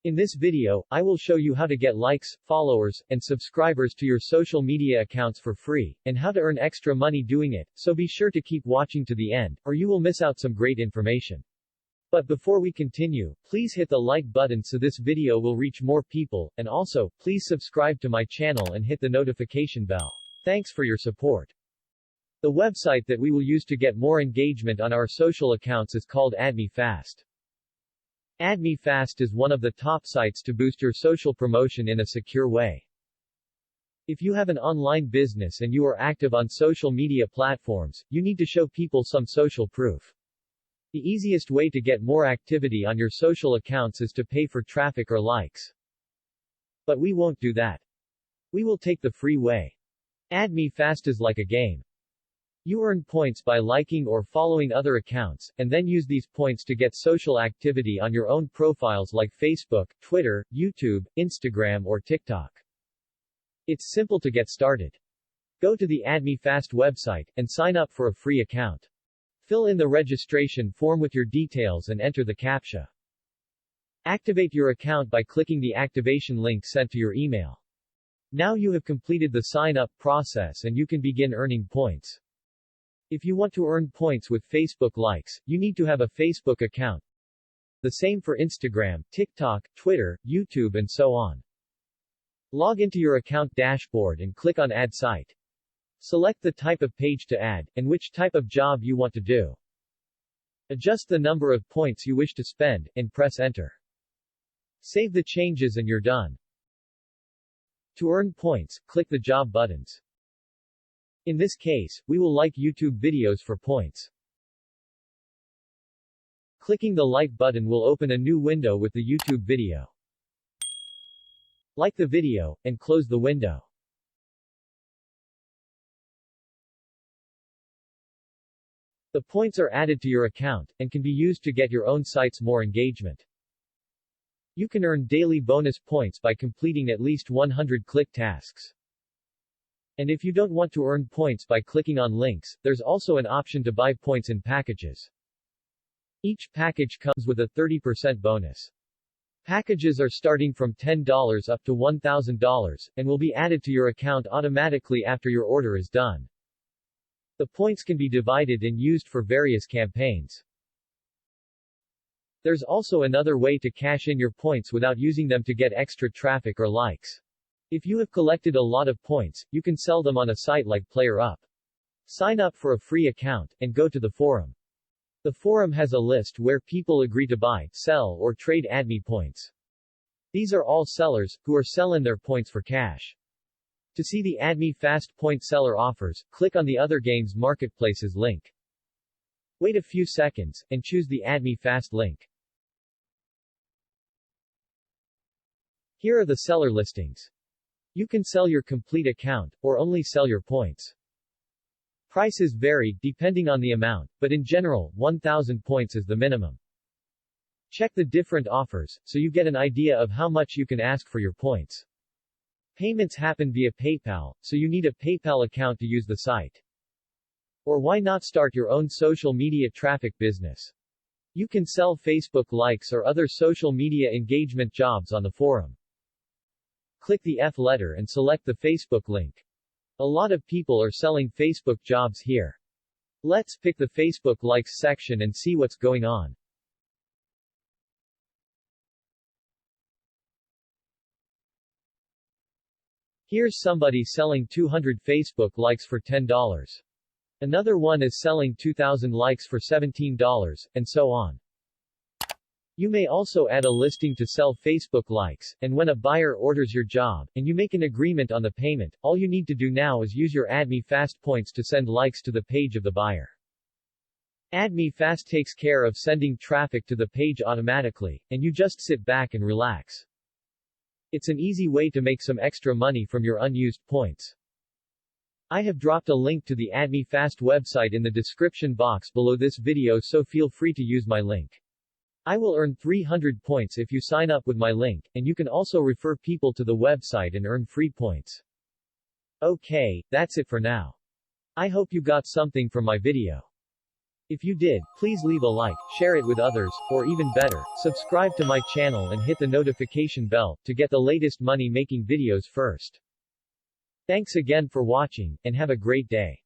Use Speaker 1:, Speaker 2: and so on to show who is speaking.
Speaker 1: In this video, I will show you how to get likes, followers, and subscribers to your social media accounts for free, and how to earn extra money doing it, so be sure to keep watching to the end, or you will miss out some great information. But before we continue, please hit the like button so this video will reach more people, and also, please subscribe to my channel and hit the notification bell. Thanks for your support. The website that we will use to get more engagement on our social accounts is called AddMeFast. AddMeFast is one of the top sites to boost your social promotion in a secure way. If you have an online business and you are active on social media platforms, you need to show people some social proof. The easiest way to get more activity on your social accounts is to pay for traffic or likes. But we won't do that. We will take the free way. AddMeFast is like a game. You earn points by liking or following other accounts, and then use these points to get social activity on your own profiles like Facebook, Twitter, YouTube, Instagram or TikTok. It's simple to get started. Go to the AddMeFast website, and sign up for a free account. Fill in the registration form with your details and enter the CAPTCHA. Activate your account by clicking the activation link sent to your email. Now you have completed the sign-up process and you can begin earning points. If you want to earn points with Facebook likes, you need to have a Facebook account. The same for Instagram, TikTok, Twitter, YouTube and so on. Log into your account dashboard and click on Add Site. Select the type of page to add, and which type of job you want to do. Adjust the number of points you wish to spend, and press Enter. Save the changes and you're done. To earn points, click the job buttons. In this case, we will like YouTube videos for points. Clicking the like button will open a new window with the YouTube video. Like the video, and close the window. The points are added to your account, and can be used to get your own sites more engagement. You can earn daily bonus points by completing at least 100 click tasks. And if you don't want to earn points by clicking on links, there's also an option to buy points in packages. Each package comes with a 30% bonus. Packages are starting from $10 up to $1,000, and will be added to your account automatically after your order is done. The points can be divided and used for various campaigns. There's also another way to cash in your points without using them to get extra traffic or likes. If you have collected a lot of points, you can sell them on a site like PlayerUp. Sign up for a free account, and go to the forum. The forum has a list where people agree to buy, sell or trade AddMe points. These are all sellers, who are selling their points for cash. To see the AddMeFast point seller offers, click on the Other Games Marketplaces link. Wait a few seconds, and choose the AddMeFast link. Here are the seller listings. You can sell your complete account, or only sell your points. Prices vary, depending on the amount, but in general, 1,000 points is the minimum. Check the different offers, so you get an idea of how much you can ask for your points. Payments happen via PayPal, so you need a PayPal account to use the site. Or why not start your own social media traffic business? You can sell Facebook likes or other social media engagement jobs on the forum. Click the F letter and select the Facebook link. A lot of people are selling Facebook jobs here. Let's pick the Facebook likes section and see what's going on. Here's somebody selling 200 Facebook likes for $10. Another one is selling 2,000 likes for $17, and so on. You may also add a listing to sell Facebook likes, and when a buyer orders your job, and you make an agreement on the payment, all you need to do now is use your AddMeFast points to send likes to the page of the buyer. AddMeFast takes care of sending traffic to the page automatically, and you just sit back and relax. It's an easy way to make some extra money from your unused points. I have dropped a link to the AddMeFast website in the description box below this video, so feel free to use my link. I will earn 300 points if you sign up with my link, and you can also refer people to the website and earn free points. Okay, that's it for now. I hope you got something from my video. If you did, please leave a like, share it with others, or even better, subscribe to my channel and hit the notification bell to get the latest money-making videos first. Thanks again for watching, and have a great day.